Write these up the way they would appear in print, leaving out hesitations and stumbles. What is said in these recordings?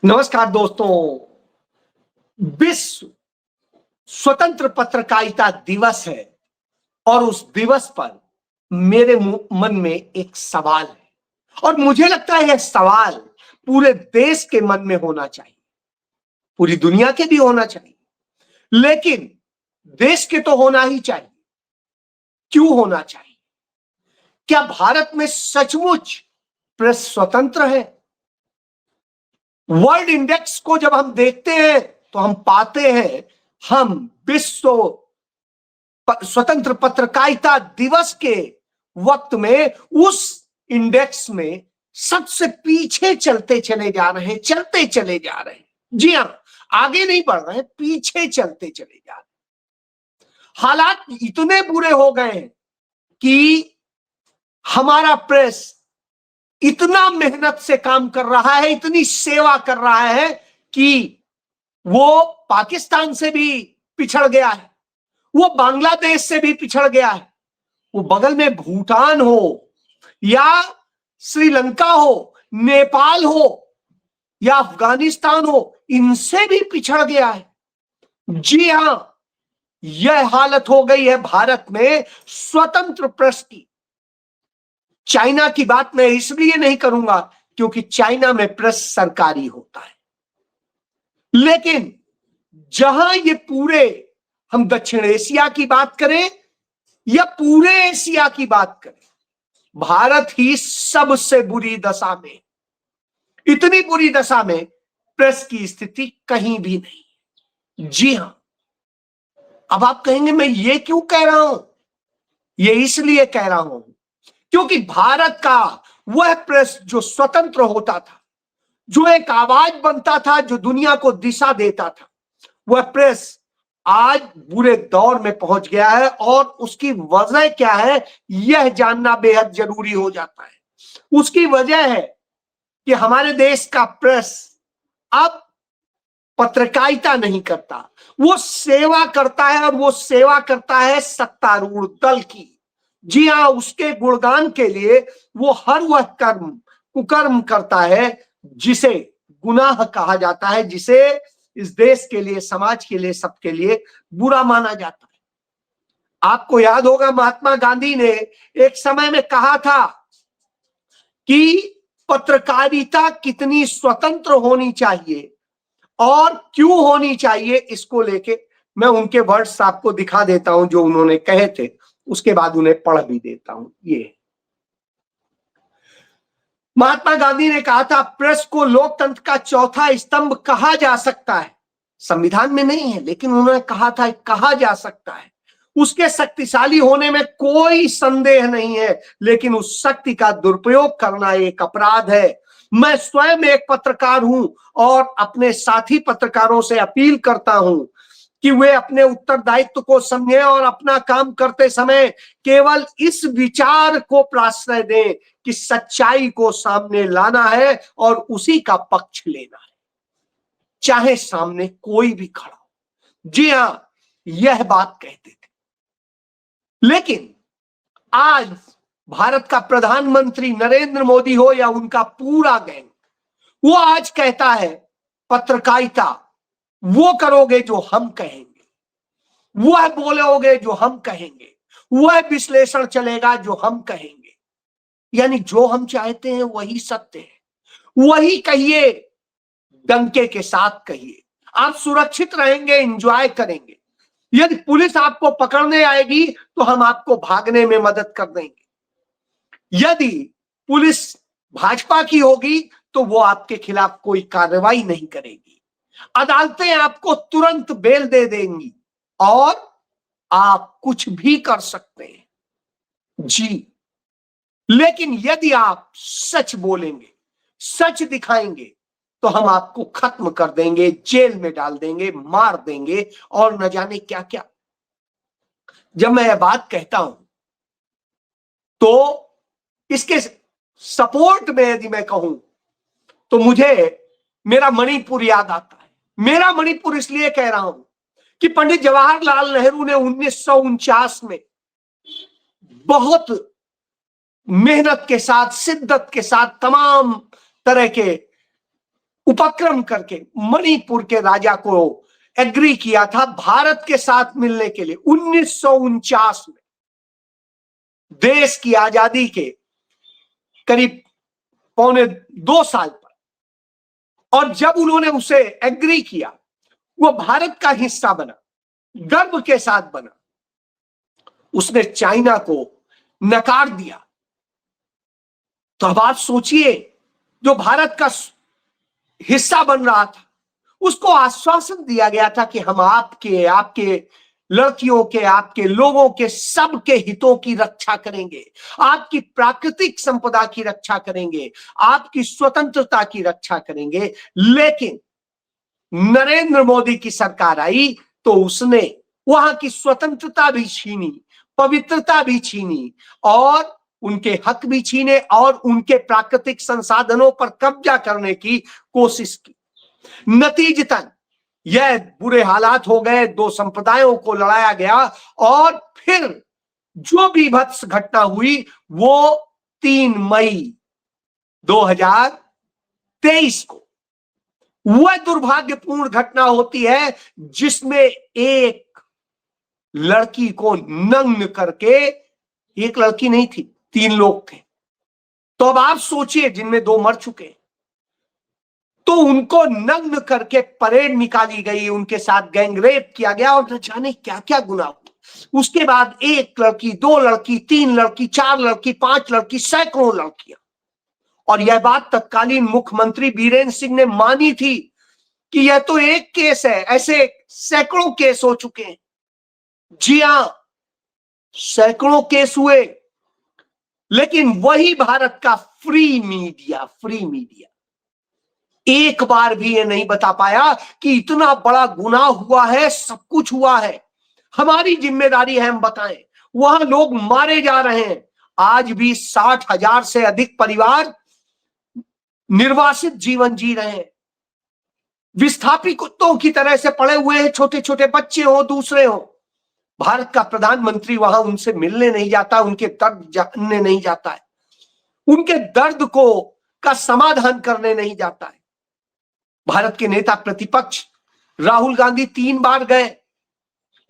नमस्कार दोस्तों। विश्व स्वतंत्र पत्रकारिता दिवस है और उस दिवस पर मेरे मन में एक सवाल है और मुझे लगता है यह सवाल पूरे देश के मन में होना चाहिए, पूरी दुनिया के भी होना चाहिए, लेकिन देश के तो होना ही चाहिए। क्यों होना चाहिए? क्या भारत में सचमुच प्रेस स्वतंत्र है? वर्ल्ड इंडेक्स को जब हम देखते हैं तो हम पाते हैं हम विश्व स्वतंत्र पत्रकारिता दिवस के वक्त में उस इंडेक्स में सबसे पीछे चलते चले जा रहे हैं, चलते चले जा रहे हैं। जी हां, आगे नहीं बढ़ रहे हैं, पीछे चलते चले जा रहे हैं। हालात इतने बुरे हो गए हैं कि हमारा प्रेस इतना मेहनत से काम कर रहा है, इतनी सेवा कर रहा है कि वो पाकिस्तान से भी पिछड़ गया है, वो बांग्लादेश से भी पिछड़ गया है, वो बगल में भूटान हो या श्रीलंका हो, नेपाल हो या अफगानिस्तान हो, इनसे भी पिछड़ गया है। जी हां, यह हालत हो गई है भारत में स्वतंत्र प्रेस की। चाइना की बात मैं इसलिए नहीं करूंगा क्योंकि चाइना में प्रेस सरकारी होता है, लेकिन जहां ये पूरे हम दक्षिण एशिया की बात करें या पूरे एशिया की बात करें, भारत ही सबसे बुरी दशा में, इतनी बुरी दशा में प्रेस की स्थिति कहीं भी नहीं। जी हां, अब आप कहेंगे मैं ये क्यों कह रहा हूं? ये इसलिए कह रहा हूं क्योंकि भारत का वह प्रेस जो स्वतंत्र होता था, जो एक आवाज बनता था, जो दुनिया को दिशा देता था, वह प्रेस आज बुरे दौर में पहुंच गया है। और उसकी वजह क्या है यह जानना बेहद जरूरी हो जाता है। उसकी वजह है कि हमारे देश का प्रेस अब पत्रकारिता नहीं करता, वो सेवा करता है, और वो सेवा करता है सत्तारूढ़ दल की। जी हां, उसके गुणगान के लिए वो हर वह कर्म कुकर्म करता है जिसे गुनाह कहा जाता है, जिसे इस देश के लिए, समाज के लिए, सबके लिए बुरा माना जाता है। आपको याद होगा महात्मा गांधी ने एक समय में कहा था कि पत्रकारिता कितनी स्वतंत्र होनी चाहिए और क्यों होनी चाहिए। इसको लेके मैं उनके वर्ड्स आपको दिखा देता हूं जो उन्होंने कहे थे, उसके बाद उन्हें पढ़ भी देता हूं। ये महात्मा गांधी ने कहा था, प्रेस को लोकतंत्र का चौथा स्तंभ कहा जा सकता है। संविधान में नहीं है, लेकिन उन्होंने कहा था कहा जा सकता है। उसके शक्तिशाली होने में कोई संदेह नहीं है, लेकिन उस शक्ति का दुरुपयोग करना एक अपराध है। मैं स्वयं एक पत्रकार हूं और अपने साथी पत्रकारों से अपील करता हूं कि वे अपने उत्तरदायित्व को समझें और अपना काम करते समय केवल इस विचार को प्रश्रय दें कि सच्चाई को सामने लाना है और उसी का पक्ष लेना है, चाहे सामने कोई भी खड़ा हो। जी हां, यह बात कहते थे। लेकिन आज भारत का प्रधानमंत्री नरेंद्र मोदी हो या उनका पूरा गैंग, वो आज कहता है पत्रकारिता वो करोगे जो हम कहेंगे, वह बोलोगे जो हम कहेंगे, वह विश्लेषण चलेगा जो हम कहेंगे। यानी जो हम चाहते हैं वही सत्य है, वही कहिए, डंके के साथ कहिए। आप सुरक्षित रहेंगे, एंजॉय करेंगे। यदि पुलिस आपको पकड़ने आएगी तो हम आपको भागने में मदद कर देंगे। यदि पुलिस भाजपा की होगी तो वो आपके खिलाफ कोई कार्रवाई नहीं करेगी। अदालतें आपको तुरंत बेल दे देंगी और आप कुछ भी कर सकते हैं। जी, लेकिन यदि आप सच बोलेंगे, सच दिखाएंगे, तो हम आपको खत्म कर देंगे, जेल में डाल देंगे, मार देंगे और न जाने क्या क्या। जब मैं यह बात कहता हूं तो इसके सपोर्ट में यदि मैं कहूं तो मुझे मेरा मणिपुर याद आता है। मेरा मणिपुर इसलिए कह रहा हूं कि पंडित जवाहरलाल नेहरू ने 1949 में बहुत मेहनत के साथ, शिद्दत के साथ, तमाम तरह के उपक्रम करके मणिपुर के राजा को एग्री किया था भारत के साथ मिलने के लिए 1949 में, देश की आजादी के करीब 1.25 साल पर। और जब उन्होंने उसे एग्री किया, वो भारत का हिस्सा बना, गर्व के साथ बना, उसने चाइना को नकार दिया। तो अब आप सोचिए, जो भारत का हिस्सा बन रहा था, उसको आश्वासन दिया गया था कि हम आपके लड़कियों के, आपके लोगों के, सबके हितों की रक्षा करेंगे, आपकी प्राकृतिक संपदा की रक्षा करेंगे, आपकी स्वतंत्रता की रक्षा करेंगे। लेकिन नरेंद्र मोदी की सरकार आई तो उसने वहां की स्वतंत्रता भी छीनी, पवित्रता भी छीनी, और उनके हक भी छीने, और उनके प्राकृतिक संसाधनों पर कब्जा करने की कोशिश की। नतीजतन यह बुरे हालात हो गए, दो संप्रदायों को लड़ाया गया, और फिर जो भी भत्स घटना हुई वो 3 मई 2023 को वह दुर्भाग्यपूर्ण घटना होती है जिसमें एक लड़की को नग्न करके, एक लड़की नहीं थी, 3 लोग थे। तो अब आप सोचिए, जिनमें 2 मर चुके, तो उनको नग्न करके परेड निकाली गई, उनके साथ गैंगरेप किया गया, और न जाने क्या क्या गुनाह हुआ। उसके बाद 1 लड़की, 2 लड़की, 3 लड़की, 4 लड़की, 5 लड़की, सैकड़ों लड़कियां। और यह बात तत्कालीन मुख्यमंत्री बीरेंद्र सिंह ने मानी थी कि यह तो एक केस है, ऐसे सैकड़ों केस हो चुके हैं। जी हां, सैकड़ों केस हुए, लेकिन वही भारत का फ्री मीडिया एक बार भी ये नहीं बता पाया कि इतना बड़ा गुनाह हुआ है, सब कुछ हुआ है, हमारी जिम्मेदारी है हम बताएं। वहां लोग मारे जा रहे हैं, आज भी 60,000 से अधिक परिवार निर्वासित जीवन जी रहे हैं, विस्थापी कुत्तों की तरह से पड़े हुए हैं, छोटे छोटे बच्चे हो, दूसरे हो। भारत का प्रधानमंत्री वहां उनसे मिलने नहीं जाता, उनके दर्द जानने नहीं जाता है, उनके दर्द को का समाधान करने नहीं जाता है। भारत के नेता प्रतिपक्ष राहुल गांधी 3 बार गए,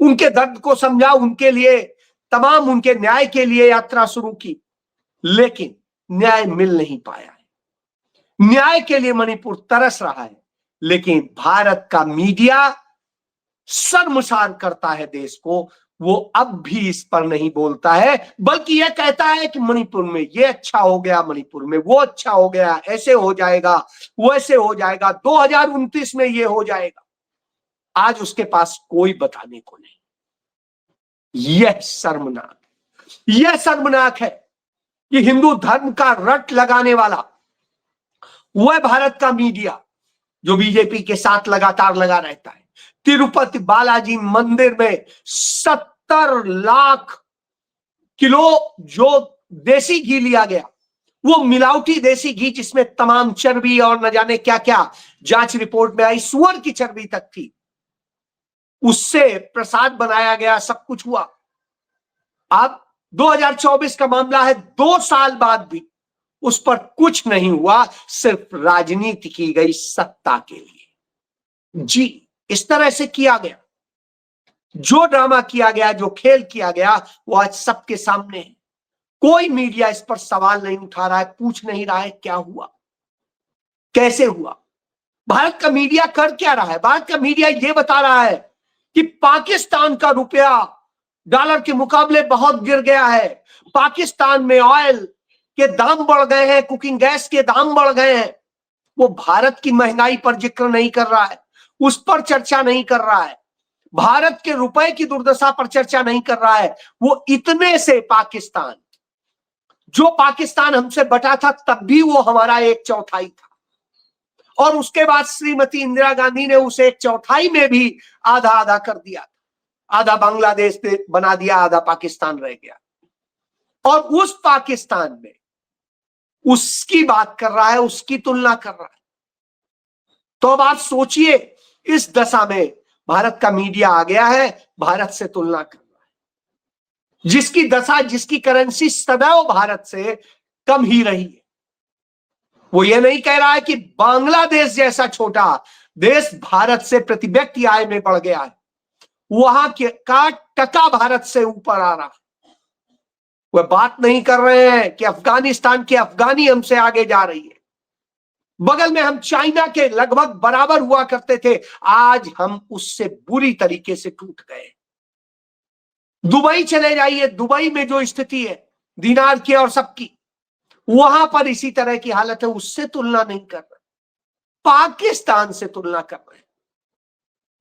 उनके दर्द को समझा, उनके लिए तमाम, उनके न्याय के लिए यात्रा शुरू की, लेकिन न्याय मिल नहीं पाया है। न्याय के लिए मणिपुर तरस रहा है, लेकिन भारत का मीडिया शर्मसार करता है देश को। वो अब भी इस पर नहीं बोलता है, बल्कि यह कहता है कि मणिपुर में ये अच्छा हो गया, मणिपुर में वो अच्छा हो गया, ऐसे हो जाएगा, वैसे हो जाएगा, 2029 में ये हो जाएगा। आज उसके पास कोई बताने को नहीं। यह शर्मनाक है कि हिंदू धर्म का रट लगाने वाला वह भारत का मीडिया, जो बीजेपी के साथ लगातार लगा रहता है, तिरुपति बालाजी मंदिर में 70 लाख किलो जो देसी घी लिया गया, वो मिलावटी देसी घी, जिसमें तमाम चर्बी और न जाने क्या क्या जांच रिपोर्ट में आई, सुअर की चर्बी तक थी, उससे प्रसाद बनाया गया, सब कुछ हुआ। अब 2024 का मामला है, 2 साल बाद भी उस पर कुछ नहीं हुआ, सिर्फ राजनीति की गई सत्ता के लिए। जी, इस तरह से किया गया, जो ड्रामा किया गया, जो खेल किया गया, वो आज सबके सामने है। कोई मीडिया इस पर सवाल नहीं उठा रहा है, पूछ नहीं रहा है क्या हुआ, कैसे हुआ। भारत का मीडिया कर क्या रहा है? भारत का मीडिया ये बता रहा है कि पाकिस्तान का रुपया डॉलर के मुकाबले बहुत गिर गया है, पाकिस्तान में ऑयल के दाम बढ़ गए हैं, कुकिंग गैस के दाम बढ़ गए हैं। वो भारत की महंगाई पर जिक्र नहीं कर रहा है, उस पर चर्चा नहीं कर रहा है, भारत के रुपए की दुर्दशा पर चर्चा नहीं कर रहा है। वो इतने से पाकिस्तान, जो पाकिस्तान हमसे बटा था तब भी वो हमारा 1/4 था, और उसके बाद श्रीमती इंदिरा गांधी ने उसे 1/4 में भी आधा आधा कर दिया, आधा बांग्लादेश बना दिया, आधा पाकिस्तान रह गया। और उस पाकिस्तान में उसकी बात कर रहा है, उसकी तुलना कर रहा है। तो अब आप सोचिए, इस दशा में भारत का मीडिया आ गया है, भारत से तुलना कर रहा है, जिसकी दशा, जिसकी करेंसी सदैव भारत से कम ही रही है। वो ये नहीं कह रहा है कि बांग्लादेश जैसा छोटा देश भारत से प्रति व्यक्ति आय में बढ़ गया है, वहां के का टका भारत से ऊपर आ रहा है। वह बात नहीं कर रहे हैं कि अफगानिस्तान के अफगानी हमसे आगे जा रही है। बगल में हम चाइना के लगभग बराबर हुआ करते थे, आज हम उससे बुरी तरीके से टूट गए। दुबई चले जाइए, दुबई में जो स्थिति है दिनार की और सबकी, वहां पर इसी तरह की हालत है। उससे तुलना नहीं कर रहे, पाकिस्तान से तुलना कर रहे हैं,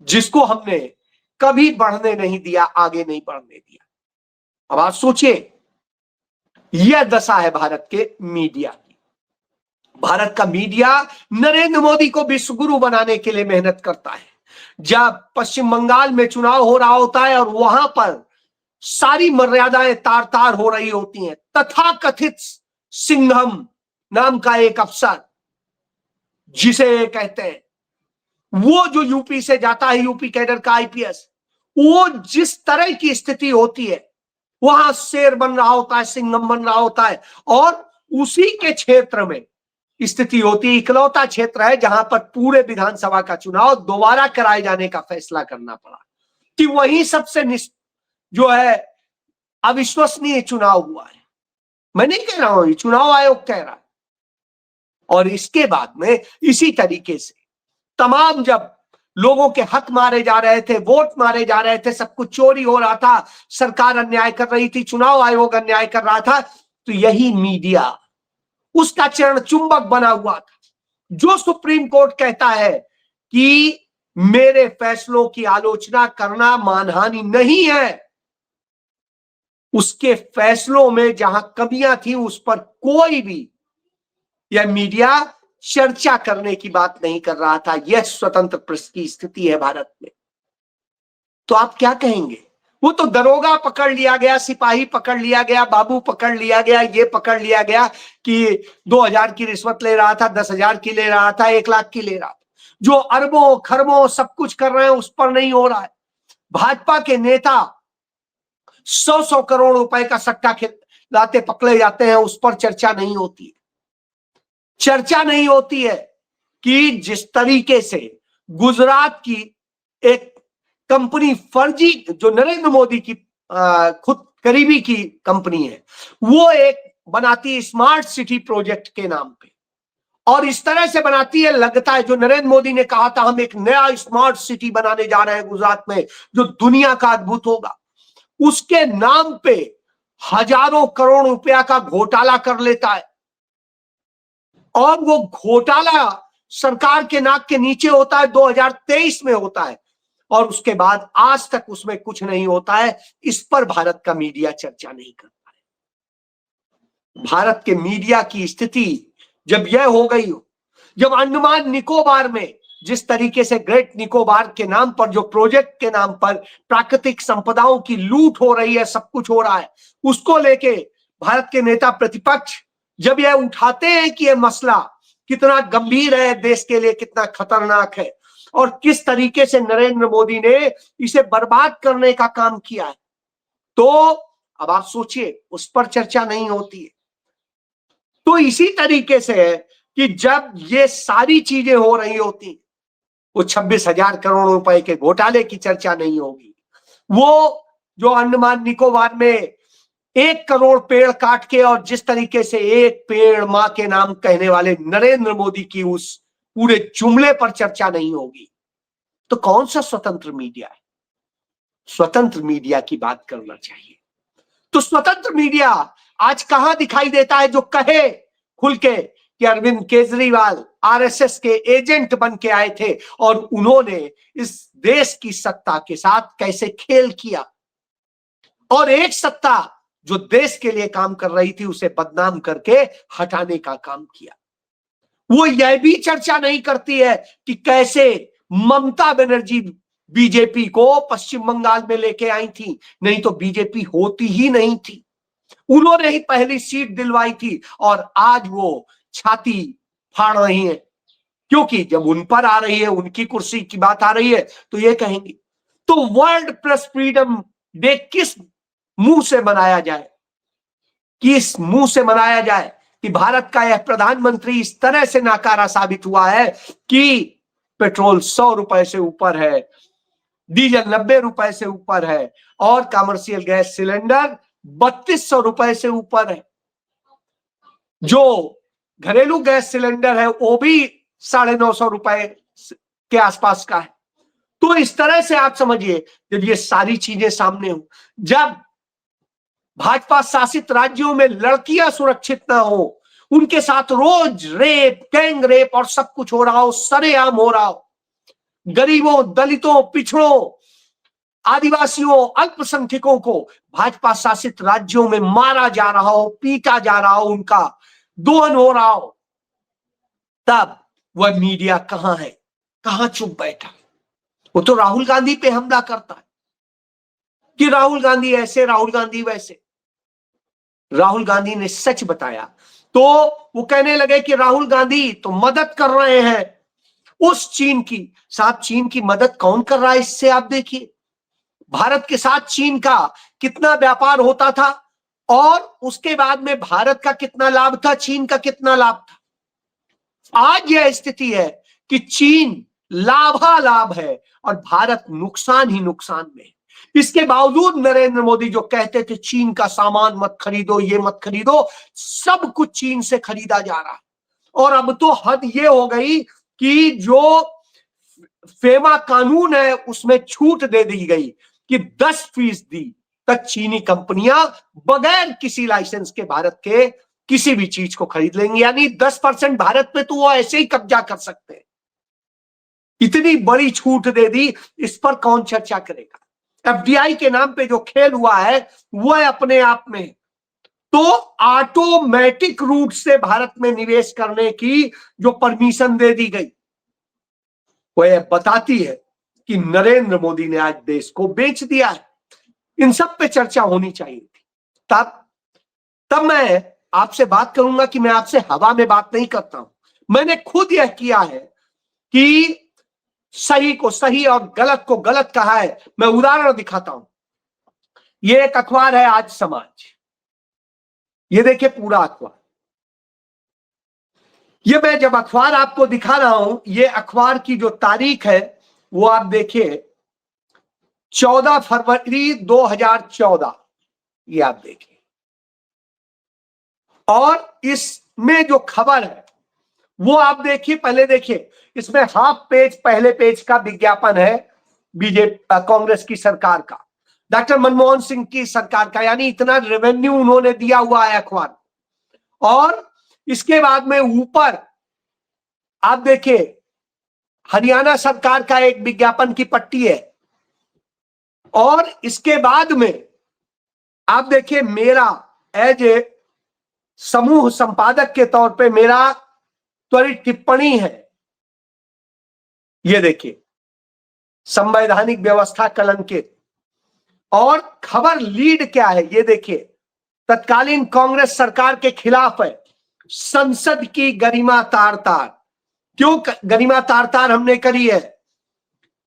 जिसको हमने कभी बढ़ने नहीं दिया, आगे नहीं बढ़ने दिया। अब आप सोचिए, यह दशा है भारत के मीडिया की। भारत का मीडिया नरेंद्र मोदी को विश्वगुरु बनाने के लिए मेहनत करता है। जब पश्चिम बंगाल में चुनाव हो रहा होता है और वहां पर सारी मर्यादाएं तार तार हो रही होती हैं, तथाकथित सिंघम नाम का एक अफसर, जिसे कहते हैं, वो जो यूपी से जाता है, यूपी कैडर का आईपीएस, वो जिस तरह की स्थिति होती है, वहां शेर बन रहा होता है, सिंघम बन रहा होता है, और उसी के क्षेत्र में स्थिति होती है। इकलौता क्षेत्र है जहां पर पूरे विधानसभा का चुनाव दोबारा कराए जाने का फैसला करना पड़ा, कि वही सबसे जो है अविश्वसनीय चुनाव हुआ है। मैं नहीं कह रहा हूं, ये चुनाव आयोग कह रहा है। और इसके बाद में इसी तरीके से तमाम, जब लोगों के हक मारे जा रहे थे, वोट मारे जा रहे थे, सब कुछ चोरी हो रहा था, सरकार अन्याय कर रही थी, चुनाव आयोग अन्याय कर रहा था, तो यही मीडिया उसका चरण चुंबक बना हुआ था। जो सुप्रीम कोर्ट कहता है कि मेरे फैसलों की आलोचना करना मानहानि नहीं है, उसके फैसलों में जहां कमियां थी उस पर कोई भी यह मीडिया चर्चा करने की बात नहीं कर रहा था। यह स्वतंत्र प्रेस की स्थिति है भारत में। तो आप क्या कहेंगे? वो तो दरोगा पकड़ लिया गया, सिपाही पकड़ लिया गया, बाबू पकड़ लिया गया, ये पकड़ लिया गया कि 2000 की रिश्वत ले रहा था, 10,000 की ले रहा था, 1 लाख की ले रहा था। जो अरबों खरबों सब कुछ कर रहे हैं उस पर नहीं हो रहा है। भाजपा के नेता 100-100 करोड़ रुपए का सट्टा खिलाते पकड़े जाते हैं, उस पर चर्चा नहीं होती है। चर्चा नहीं होती है कि जिस तरीके से गुजरात की एक कंपनी फर्जी, जो नरेंद्र मोदी की खुद करीबी की कंपनी है, वो एक बनाती स्मार्ट सिटी प्रोजेक्ट के नाम पे, और इस तरह से बनाती है, लगता है जो नरेंद्र मोदी ने कहा था हम एक नया स्मार्ट सिटी बनाने जा रहे हैं गुजरात में जो दुनिया का अद्भुत होगा, उसके नाम पे हजारों करोड़ रुपया का घोटाला कर लेता है। और वो घोटाला सरकार के नाक के नीचे होता है, 2023 में होता है, और उसके बाद आज तक उसमें कुछ नहीं होता है। इस पर भारत का मीडिया चर्चा नहीं करता है। भारत के मीडिया की स्थिति जब यह हो गई हो, जब अंडमान निकोबार में जिस तरीके से ग्रेट निकोबार के नाम पर, जो प्रोजेक्ट के नाम पर प्राकृतिक संपदाओं की लूट हो रही है, सब कुछ हो रहा है, उसको लेके भारत के नेता प्रतिपक्ष जब यह उठाते हैं कि यह मसला कितना गंभीर है, देश के लिए कितना खतरनाक है, और किस तरीके से नरेंद्र मोदी ने इसे बर्बाद करने का काम किया है, तो अब आप सोचिए उस पर चर्चा नहीं होती है। तो इसी तरीके से है कि जब ये सारी चीजें हो रही होती, वो 26,000 करोड़ रुपए के घोटाले की चर्चा नहीं होगी, वो जो अंडमान निकोबार में 1 करोड़ पेड़ काट के, और जिस तरीके से एक पेड़ मां के नाम कहने वाले नरेंद्र मोदी की उस पूरे जुमले पर चर्चा नहीं होगी, तो कौन सा स्वतंत्र मीडिया है? स्वतंत्र मीडिया की बात करना चाहिए। तो स्वतंत्र मीडिया आज कहां दिखाई देता है जो कहे खुल के कि अरविंद केजरीवाल आरएसएस के एजेंट बन के आए थे और उन्होंने इस देश की सत्ता के साथ कैसे खेल किया, और एक सत्ता जो देश के लिए काम कर रही थी उसे बदनाम करके हटाने का काम किया। वो यह भी चर्चा नहीं करती है कि कैसे ममता बनर्जी बीजेपी को पश्चिम बंगाल में लेके आई थी, नहीं तो बीजेपी होती ही नहीं थी, उन्होंने ही पहली सीट दिलवाई थी, और आज वो छाती फाड़ रही है, क्योंकि जब उन पर आ रही है, उनकी कुर्सी की बात आ रही है, तो ये कहेंगे। तो वर्ल्ड प्रेस फ्रीडम डे किस मुंह से मनाया जाए, किस मुंह से मनाया जाए कि भारत का यह प्रधानमंत्री इस तरह से नाकारा साबित हुआ है कि पेट्रोल 100 रुपए से ऊपर है, डीजल 90 रुपए से ऊपर है और कमर्शियल गैस सिलेंडर 3200 रुपए से ऊपर है। जो घरेलू गैस सिलेंडर है वो भी 950 रुपए के आसपास का है। तो इस तरह से आप समझिए, जब ये सारी चीजें सामने हो, जब भाजपा शासित राज्यों में लड़कियां सुरक्षित ना हो, उनके साथ रोज रेप, गैंग रेप और सब कुछ हो रहा हो, सरेआम हो रहा हो, गरीबों, दलितों, पिछड़ों, आदिवासियों, अल्पसंख्यकों को भाजपा शासित राज्यों में मारा जा रहा हो, पीटा जा रहा हो, उनका दोहन हो रहा हो, तब वह मीडिया कहां है, कहां चुप बैठा? वो तो राहुल गांधी पे हमला करता है कि राहुल गांधी ऐसे, राहुल गांधी वैसे। राहुल गांधी ने सच बताया तो वो कहने लगे कि राहुल गांधी तो मदद कर रहे हैं उस चीन की। साहब, चीन की मदद कौन कर रहा है? इससे आप देखिए, भारत के साथ चीन का कितना व्यापार होता था और उसके बाद में भारत का कितना लाभ था, चीन का कितना लाभ था। आज यह स्थिति है कि चीन लाभालाभ है और भारत नुकसान ही नुकसान में है। इसके बावजूद नरेंद्र मोदी जो कहते थे चीन का सामान मत खरीदो, ये मत खरीदो, सब कुछ चीन से खरीदा जा रहा है। और अब तो हद ये हो गई कि जो फेमा कानून है उसमें छूट दे दी गई कि 10% तक चीनी कंपनियां बगैर किसी लाइसेंस के भारत के किसी भी चीज को खरीद लेंगी। यानी 10% भारत पे तो वो ऐसे ही कब्जा कर सकते हैं। इतनी बड़ी छूट दे दी, इस पर कौन चर्चा करेगा? एफडीआई के नाम पे जो खेल हुआ है वह अपने आप में, तो ऑटोमेटिक रूट से भारत में निवेश करने की जो परमिशन दे दी गई, वह बताती है कि नरेंद्र मोदी ने आज देश को बेच दिया है। इन सब पे चर्चा होनी चाहिए थी। तब मैं आपसे बात करूंगा कि मैं आपसे हवा में बात नहीं करता हूं। मैंने खुद यह किया है कि सही को सही और गलत को गलत कहा है। मैं उदाहरण दिखाता हूं। ये एक अखबार है आज समाज, ये देखिए पूरा अखबार। ये मैं जब अखबार आपको दिखा रहा हूं, ये अखबार की जो तारीख है वो आप देखिए 14 फरवरी 2014, ये आप देखिए। और इसमें जो खबर है वो आप देखिए, पहले देखिए, इसमें हाफ पेज, पहले पेज का विज्ञापन है बीजेपी कांग्रेस की सरकार का, डॉक्टर मनमोहन सिंह की सरकार का। यानी इतना रेवेन्यू उन्होंने दिया हुआ है अखबार। और इसके बाद में ऊपर आप देखिए हरियाणा सरकार का एक विज्ञापन की पट्टी है। और इसके बाद में आप देखिए मेरा एज ए समूह संपादक के तौर पे मेरा त्वरित टिप्पणी है। ये देखिए, संवैधानिक व्यवस्था कलंकित। और खबर लीड क्या है ये देखिए, तत्कालीन कांग्रेस सरकार के खिलाफ है, संसद की गरिमा तार तार। क्यों गरिमा तार तार हमने करी है?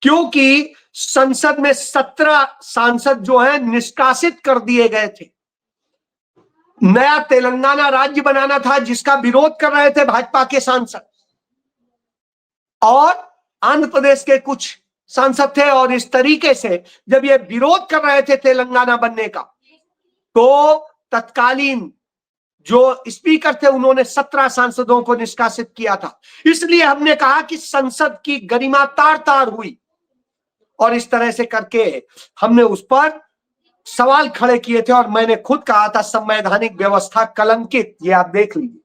क्योंकि संसद में 17 सांसद जो है निष्कासित कर दिए गए थे। नया तेलंगाना राज्य बनाना था जिसका विरोध कर रहे थे भाजपा के सांसद, और आंध्र प्रदेश के कुछ सांसद थे। और इस तरीके से जब ये विरोध कर रहे थे तेलंगाना बनने का, तो तत्कालीन जो स्पीकर थे उन्होंने 17 सांसदों को निष्कासित किया था। इसलिए हमने कहा कि संसद की गरिमा तार तार हुई। और इस तरह से करके हमने उस पर सवाल खड़े किए थे। और मैंने खुद कहा था संवैधानिक व्यवस्था कलंकित। ये आप देख लीजिए।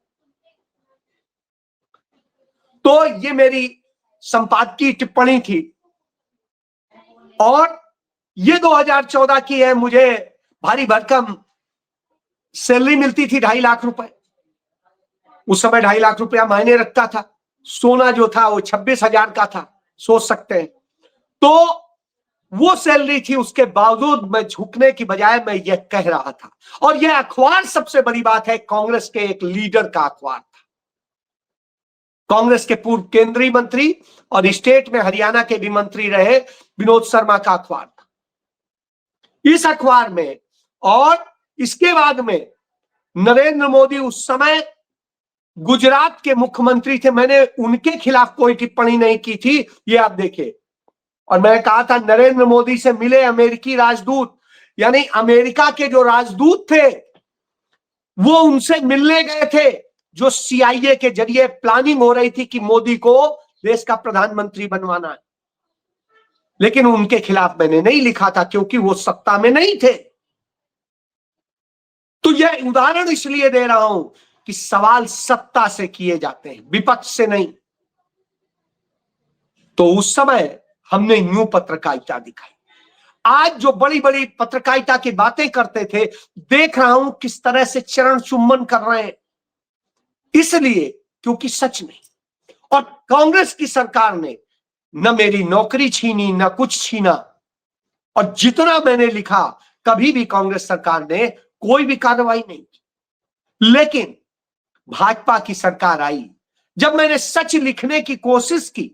तो ये मेरी संपादकीय टिप्पणी थी। और ये 2014 की है। मुझे भारी भरकम सैलरी मिलती थी 2.5 लाख रुपए। उस समय 2.5 लाख रुपया मायने रखता था। सोना जो था वो 26,000 का था, सोच सकते हैं। तो वो सैलरी थी, उसके बावजूद मैं झुकने की बजाय मैं यह कह रहा था। और यह अखबार, सबसे बड़ी बात है, कांग्रेस के एक लीडर का अखबार था। कांग्रेस के पूर्व केंद्रीय मंत्री और स्टेट में हरियाणा के भी मंत्री रहे विनोद शर्मा का अखबार था इस अखबार में। और इसके बाद में नरेंद्र मोदी उस समय गुजरात के मुख्यमंत्री थे, मैंने उनके खिलाफ कोई टिप्पणी नहीं की थी, ये आप देखिए। और मैंने कहा था नरेंद्र मोदी से मिले अमेरिकी राजदूत, यानी अमेरिका के जो राजदूत थे वो उनसे मिलने गए थे, जो सीआईए के जरिए प्लानिंग हो रही थी कि मोदी को देश का प्रधानमंत्री बनवाना है। लेकिन उनके खिलाफ मैंने नहीं लिखा था क्योंकि वो सत्ता में नहीं थे। तो यह उदाहरण इसलिए दे रहा हूं कि सवाल सत्ता से किए जाते हैं, विपक्ष से नहीं। तो उस समय हमने यूं पत्रकारिता दिखाई। आज जो बड़ी बड़ी पत्रकारिता की बातें करते थे, देख रहा हूं किस तरह से चरण चुम्बन कर रहे हैं, इसलिए क्योंकि सच नहीं। और कांग्रेस की सरकार ने न मेरी नौकरी छीनी, न कुछ छीना। और जितना मैंने लिखा, कभी भी कांग्रेस सरकार ने कोई भी कार्रवाई नहीं की। लेकिन भाजपा की सरकार आई, जब मैंने सच लिखने की कोशिश की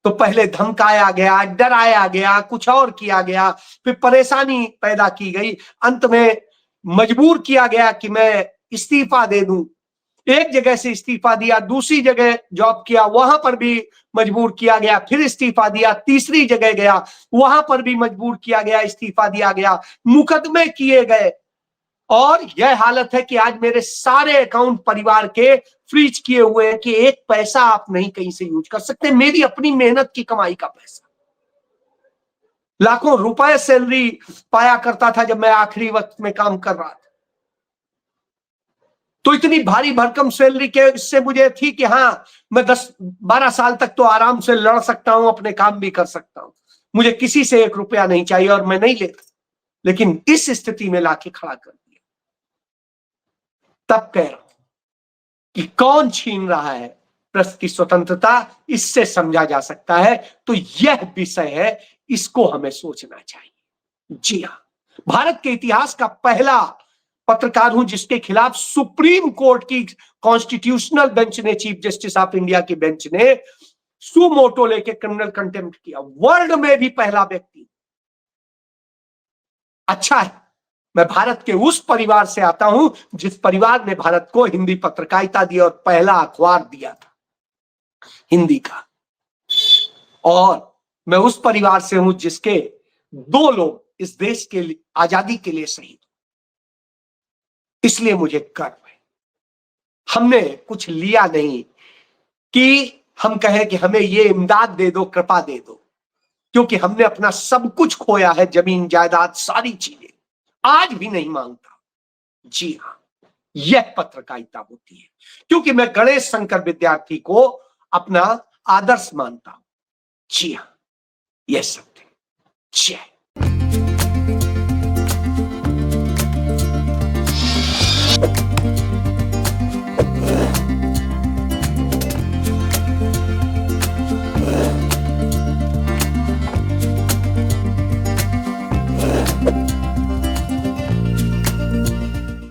तो पहले धमकाया गया, डराया गया, कुछ और किया गया, फिर परेशानी पैदा की गई, अंत में मजबूर किया गया कि मैं इस्तीफा दे दूं। एक जगह से इस्तीफा दिया, दूसरी जगह जॉब किया, वहां पर भी मजबूर किया गया, फिर इस्तीफा दिया, तीसरी जगह गया, वहां पर भी मजबूर किया गया, इस्तीफा दिया गया, मुकदमे किए गए। और यह हालत है कि आज मेरे सारे अकाउंट परिवार के फ्रीज किए हुए हैं कि एक पैसा आप नहीं कहीं से यूज कर सकते, मेरी अपनी मेहनत की कमाई का पैसा। लाखों रुपए सैलरी पाया करता था जब मैं आखिरी वक्त में काम कर रहा था। तो इतनी भारी भरकम सैलरी के इससे मुझे थी कि हाँ, मैं 10-12 साल तक तो आराम से लड़ सकता हूं, अपने काम भी कर सकता हूं, मुझे किसी से 1 रुपया नहीं चाहिए और मैं नहीं लेता। लेकिन इस स्थिति में लाके खड़ा कर दिया। तब कह रहा हूं कि कौन छीन रहा है प्रेस की स्वतंत्रता, इससे समझा जा सकता है। तो यह विषय है, इसको हमें सोचना चाहिए। जी हां, भारत के इतिहास का पहला पत्रकार हूं जिसके खिलाफ सुप्रीम कोर्ट की कॉन्स्टिट्यूशनल बेंच ने, चीफ जस्टिस ऑफ इंडिया की बेंच ने सुमोटो लेके क्रिमिनल कंटेम्प्ट किया। वर्ल्ड में भी पहला व्यक्ति। अच्छा है, मैं भारत के उस परिवार से आता हूं जिस परिवार ने भारत को हिंदी पत्रकारिता दी और पहला अखबार दिया था हिंदी का। और मैं उस परिवार से हूं जिसके 2 लोग इस देश के लिए, आजादी के लिए शहीद। इसलिए मुझे गर्व है। हमने कुछ लिया नहीं कि हम कहें कि हमें ये इमदाद दे दो, कृपा दे दो, क्योंकि हमने अपना सब कुछ खोया है, जमीन जायदाद सारी चीजें। आज भी नहीं मांगता। जी हां, यह पत्रकारिता होती है, क्योंकि मैं गणेश शंकर विद्यार्थी को अपना आदर्श मानता हूं। जी हां, यह सत्य। जय